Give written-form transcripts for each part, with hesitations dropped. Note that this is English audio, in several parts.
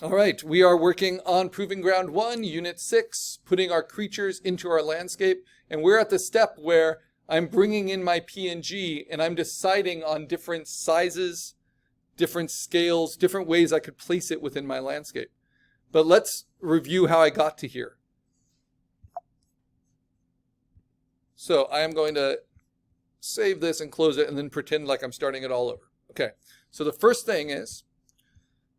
All right, we are working on Proving Ground 1, Unit 6, putting our creatures into our landscape. And we're at the step where I'm bringing in my PNG and I'm deciding on different sizes, different scales, different ways I could place it within my landscape. But let's review how I got to here. So I am going to save this and close it and then pretend like I'm starting it all over. Okay, so the first thing is,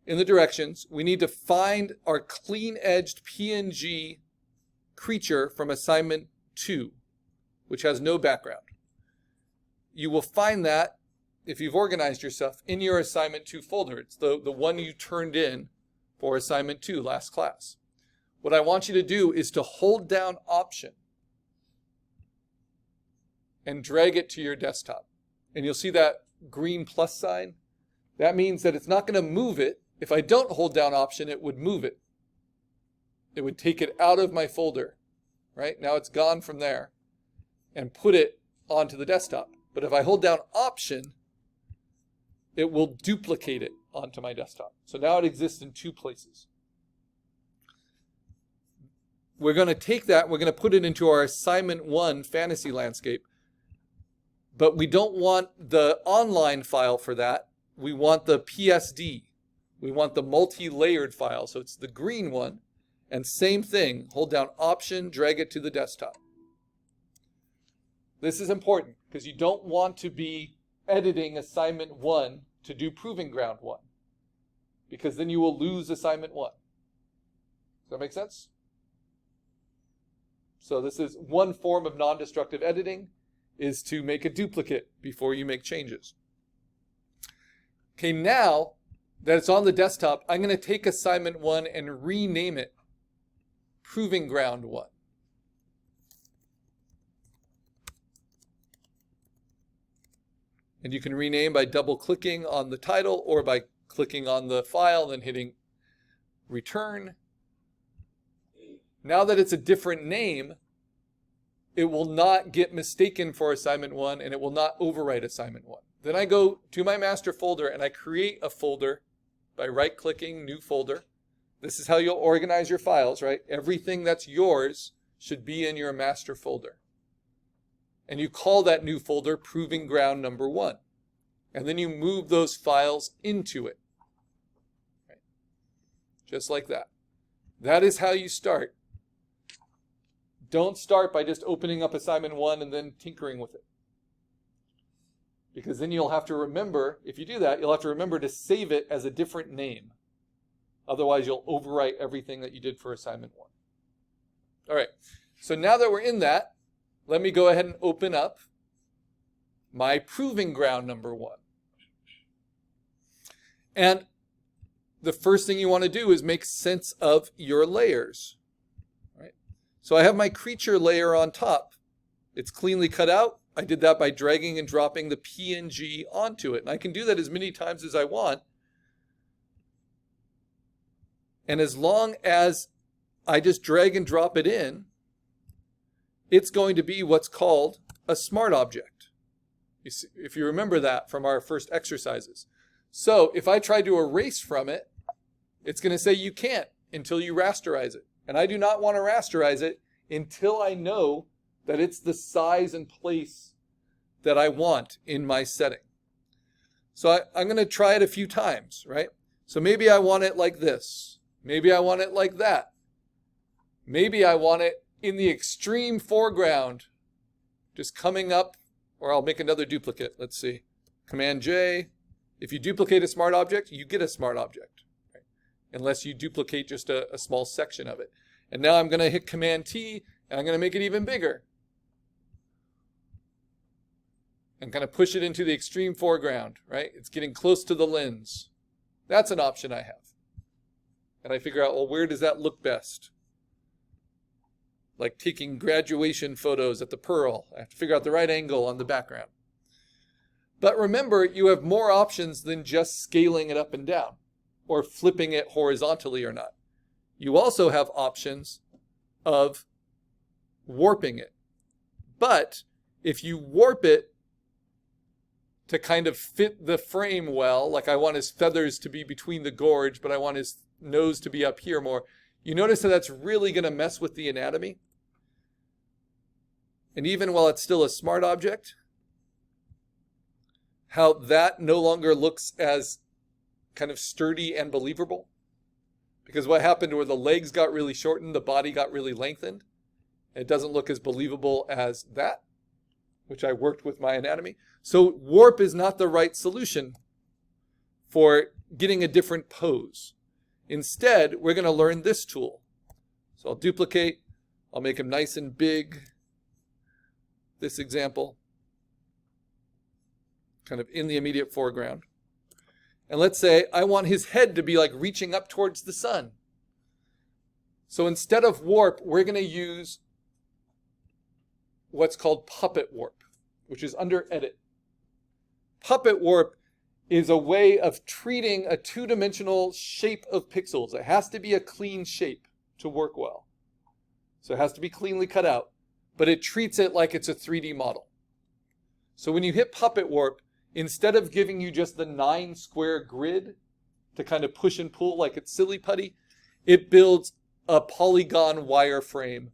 in the directions, we need to find our clean-edged PNG creature from assignment 2, which has no background. You will find that, if you've organized yourself, in your assignment 2 folder. It's the one you turned in for assignment 2 last class. What I want you to do is to hold down Option and drag it to your desktop. And you'll see that green plus sign. That means that it's not going to move it. If I don't hold down Option, it would move it. It would take it out of my folder, right? Now it's gone from there and put it onto the desktop. But if I hold down Option, it will duplicate it onto my desktop. So now it exists in 2 places. We're going to take that, we're going to put it into our assignment 1 fantasy landscape. But we don't want the online file for that. We want the PSD. We want the multi-layered file. So it's the green one. And same thing, hold down Option, drag it to the desktop. This is important because you don't want to be editing assignment 1 to do Proving Ground 1. Because then you will lose assignment 1. Does that make sense? So this is one form of non-destructive editing, is to make a duplicate before you make changes. Okay, now that it's on the desktop, I'm going to take assignment 1 and rename it Proving Ground 1. And you can rename by double-clicking on the title or by clicking on the file and then hitting Return. Now that it's a different name, it will not get mistaken for assignment 1 and it will not overwrite assignment 1. Then I go to my master folder and I create a folder by right-clicking New Folder. This is how you'll organize your files, right? Everything that's yours should be in your master folder. And you call that new folder Proving Ground number 1. And then you move those files into it. Right? Just like that. That is how you start. Don't start by just opening up assignment 1 and then tinkering with it. Because then you'll have to remember, if you do that, you'll have to remember to save it as a different name. Otherwise, you'll overwrite everything that you did for assignment 1. All right, so now that we're in that, let me go ahead and open up my Proving Ground number 1. And the first thing you want to do is make sense of your layers. Right? So I have my creature layer on top. It's cleanly cut out. I did that by dragging and dropping the PNG onto it. And I can do that as many times as I want. And as long as I just drag and drop it in, it's going to be what's called a smart object. If you remember that from our first exercises. So if I try to erase from it, it's going to say you can't until you rasterize it. And I do not want to rasterize it until I know that it's the size and place that I want in my setting. So I'm going to try it a few times, right? So maybe I want it like this. Maybe I want it like that. Maybe I want it in the extreme foreground, just coming up, or I'll make another duplicate. Let's see. Command J. If you duplicate a smart object, you get a smart object, right? Unless you duplicate just a small section of it. And now I'm going to hit Command T, and I'm going to make it even bigger. And kind of push it into the extreme foreground, right? It's getting close to the lens. That's an option I have. And I figure out, well, where does that look best? Like taking graduation photos at the Pearl. I have to figure out the right angle on the background. But remember, you have more options than just scaling it up and down or flipping it horizontally or not. You also have options of warping it. But if you warp it to kind of fit the frame well. Like I want his feathers to be between the gorge, but I want his nose to be up here more. You notice that that's really going to mess with the anatomy. And even while it's still a smart object, how that no longer looks as kind of sturdy and believable. Because what happened where the legs got really shortened, the body got really lengthened. It doesn't look as believable as that, which I worked with my anatomy. So warp is not the right solution for getting a different pose. Instead, we're going to learn this tool. So I'll duplicate. I'll make him nice and big. This example, kind of in the immediate foreground. And let's say I want his head to be like reaching up towards the sun. So instead of warp, we're going to use what's called puppet warp, which is under edit. Puppet warp is a way of treating a two-dimensional shape of pixels. It has to be a clean shape to work well. So it has to be cleanly cut out, but it treats it like it's a 3D model. So when you hit puppet warp, instead of giving you just the 9 square grid to kind of push and pull like it's silly putty, it builds a polygon wireframe,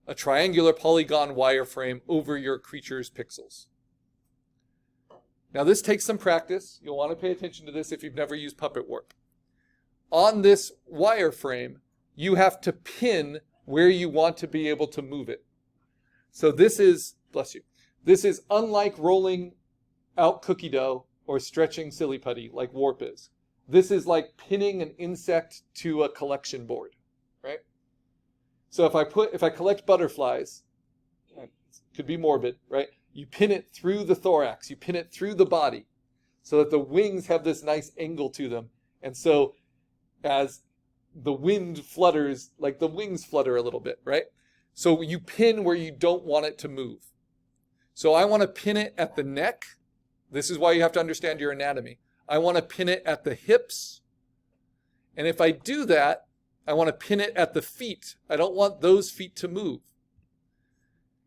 a triangular polygon wireframe over your creature's pixels. Now this takes some practice. You'll want to pay attention to this if you've never used puppet warp. On this wireframe, you have to pin where you want to be able to move it. So this is, bless you, this is unlike rolling out cookie dough or stretching silly putty like warp is. This is like pinning an insect to a collection board, right? So if I collect butterflies, it could be morbid, right? You pin it through the thorax, you pin it through the body so that the wings have this nice angle to them. And so as the wind flutters, like the wings flutter a little bit, right? So you pin where you don't want it to move. So I want to pin it at the neck. This is why you have to understand your anatomy. I want to pin it at the hips. And if I do that, I want to pin it at the feet. I don't want those feet to move.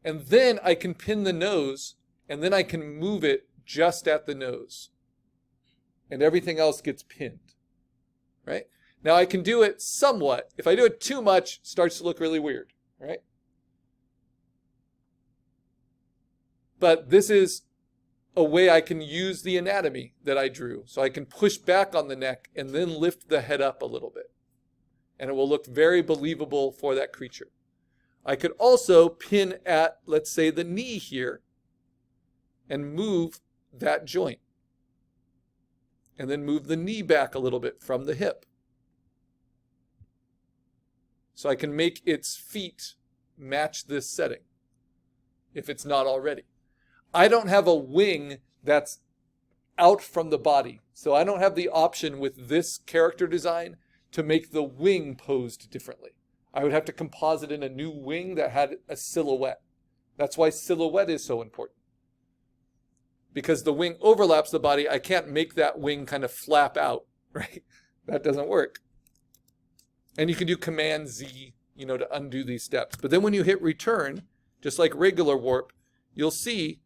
And then I can pin the nose, and then I can move it just at the nose. And everything else gets pinned, right? Now I can do it somewhat. If I do it too much, it starts to look really weird, right? But this is a way I can use the anatomy that I drew. So I can push back on the neck and then lift the head up a little bit. And it will look very believable for that creature. I could also pin at, let's say, the knee here and move that joint. And then move the knee back a little bit from the hip. So I can make its feet match this setting, if it's not already. I don't have a wing that's out from the body. So I don't have the option with this character design to make the wing posed differently. I would have to composite in a new wing that had a silhouette. That's why silhouette is so important. Because the wing overlaps the body, I can't make that wing kind of flap out, right? That doesn't work. And you can do Command Z, to undo these steps. But then when you hit return, just like regular warp, you'll see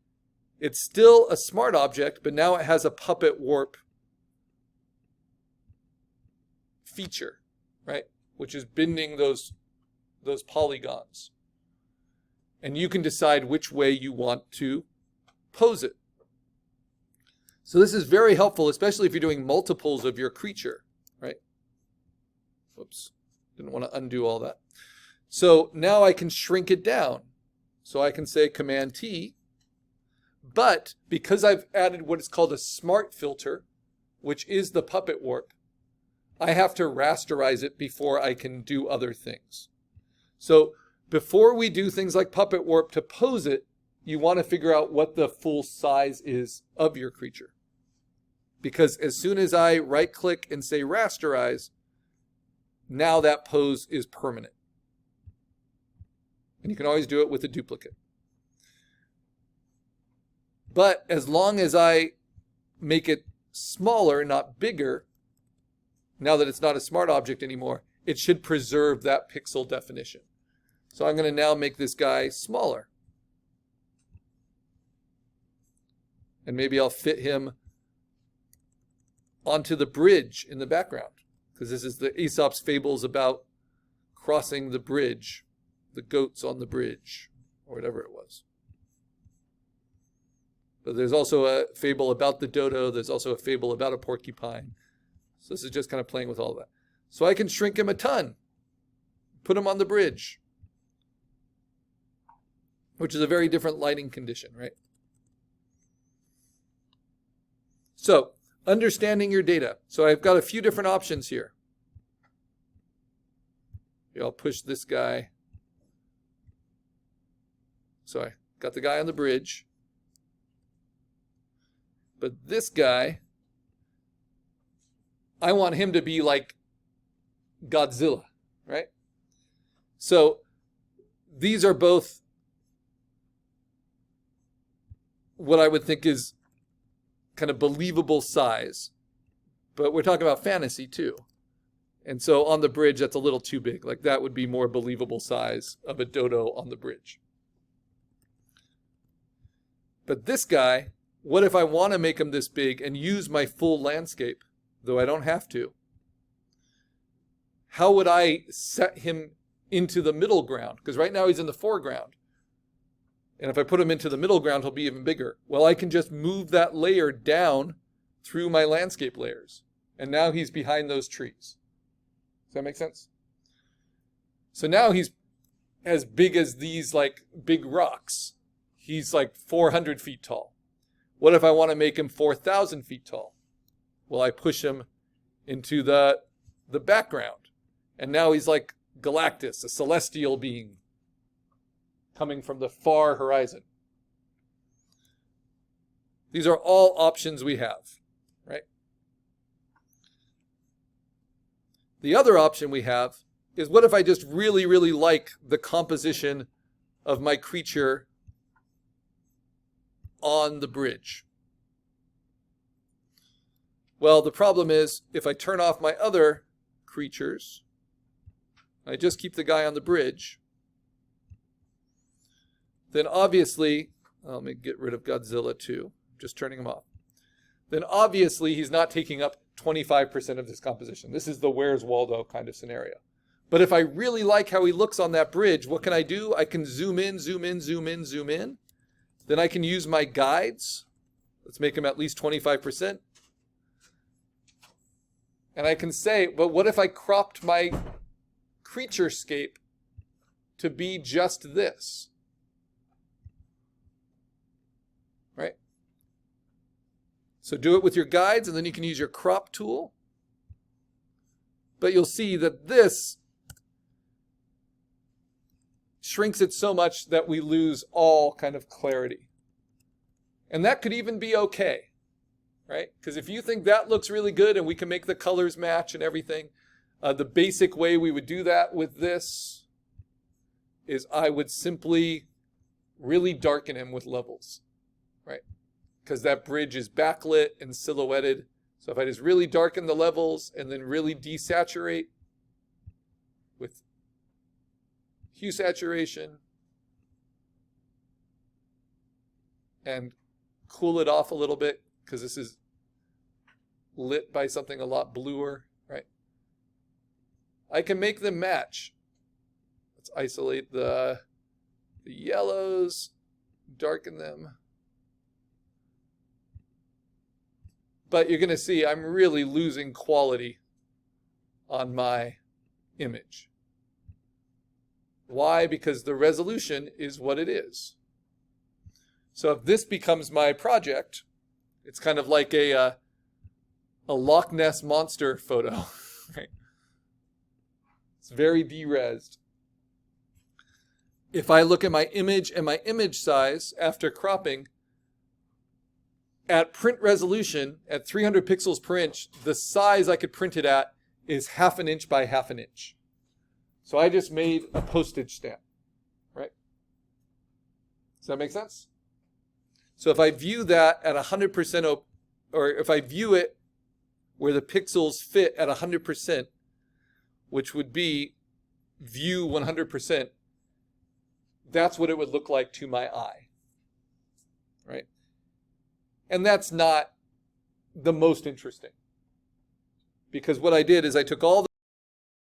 it's still a smart object, but now it has a puppet warp feature, right? Which is bending those polygons. And you can decide which way you want to pose it. So this is very helpful, especially if you're doing multiples of your creature, right? Whoops, didn't want to undo all that. So now I can shrink it down. So I can say Command T, but because I've added what is called a smart filter, which is the puppet warp, I have to rasterize it before I can do other things. So before we do things like puppet warp to pose it, you want to figure out what the full size is of your creature. Because as soon as I right click and say rasterize, now that pose is permanent. And you can always do it with a duplicate. But as long as I make it smaller, not bigger, now that it's not a smart object anymore, it should preserve that pixel definition. So I'm going to now make this guy smaller. And maybe I'll fit him onto the bridge in the background, because this is the Aesop's fables about crossing the bridge, the goats on the bridge, or whatever it was. But there's also a fable about the dodo. There's also a fable about a porcupine. So this is just kind of playing with all that. So I can shrink him a ton, put him on the bridge, which is a very different lighting condition, right? So understanding your data. So I've got a few different options here. I'll push this guy. So I got the guy on the bridge. But this guy, I want him to be like Godzilla, right? So these are both what I would think is kind of believable size, but we're talking about fantasy too. And so on the bridge, that's a little too big. Like that would be more believable size of a dodo on the bridge. But this guy, what if I want to make him this big and use my full landscape, though I don't have to? How would I set him into the middle ground? Because right now he's in the foreground. And if I put him into the middle ground, he'll be even bigger. Well, I can just move that layer down through my landscape layers. And now he's behind those trees. Does that make sense? So now he's as big as these like big rocks. He's like 400 feet tall. What if I want to make him 4,000 feet tall? Well, I push him into the background. And now he's like Galactus, a celestial being coming from the far horizon. These are all options we have, right? The other option we have is, what if I just really, really like the composition of my creature on the bridge? Well, the problem is, if I turn off my other creatures, I just keep the guy on the bridge, then obviously, let me get rid of Godzilla too, just turning him off. Then obviously he's not taking up 25% of this composition. This is the Where's Waldo kind of scenario. But if I really like how he looks on that bridge, what can I do? I can zoom in, zoom in, zoom in, zoom in. Then I can use my guides. Let's make them at least 25%. And I can say, but what if I cropped my creature scape to be just this? Right? So do it with your guides, and then you can use your crop tool. But you'll see that this shrinks it so much that we lose all kind of clarity. And that could even be okay, right? Because if you think that looks really good and we can make the colors match and everything, the basic way we would do that with this is I would simply really darken him with levels, right? Because that bridge is backlit and silhouetted. So if I just really darken the levels and then really desaturate with hue saturation and cool it off a little bit, because this is lit by something a lot bluer, right? I can make them match. Let's isolate the yellows, darken them. But you're going to see I'm really losing quality on my image. Why? Because the resolution is what it is. So if this becomes my project, it's kind of like a Loch Ness monster photo. Right? It's very de-resed. If I look at my image and my image size after cropping, at print resolution, at 300 pixels per inch, the size I could print it at is 1/2 inch by 1/2 inch. So I just made a postage stamp, right? Does that make sense? So if I view that at 100%, or if I view it where the pixels fit at 100%, which would be view 100%, that's what it would look like to my eye, right? And that's not the most interesting. Because what I did is I took all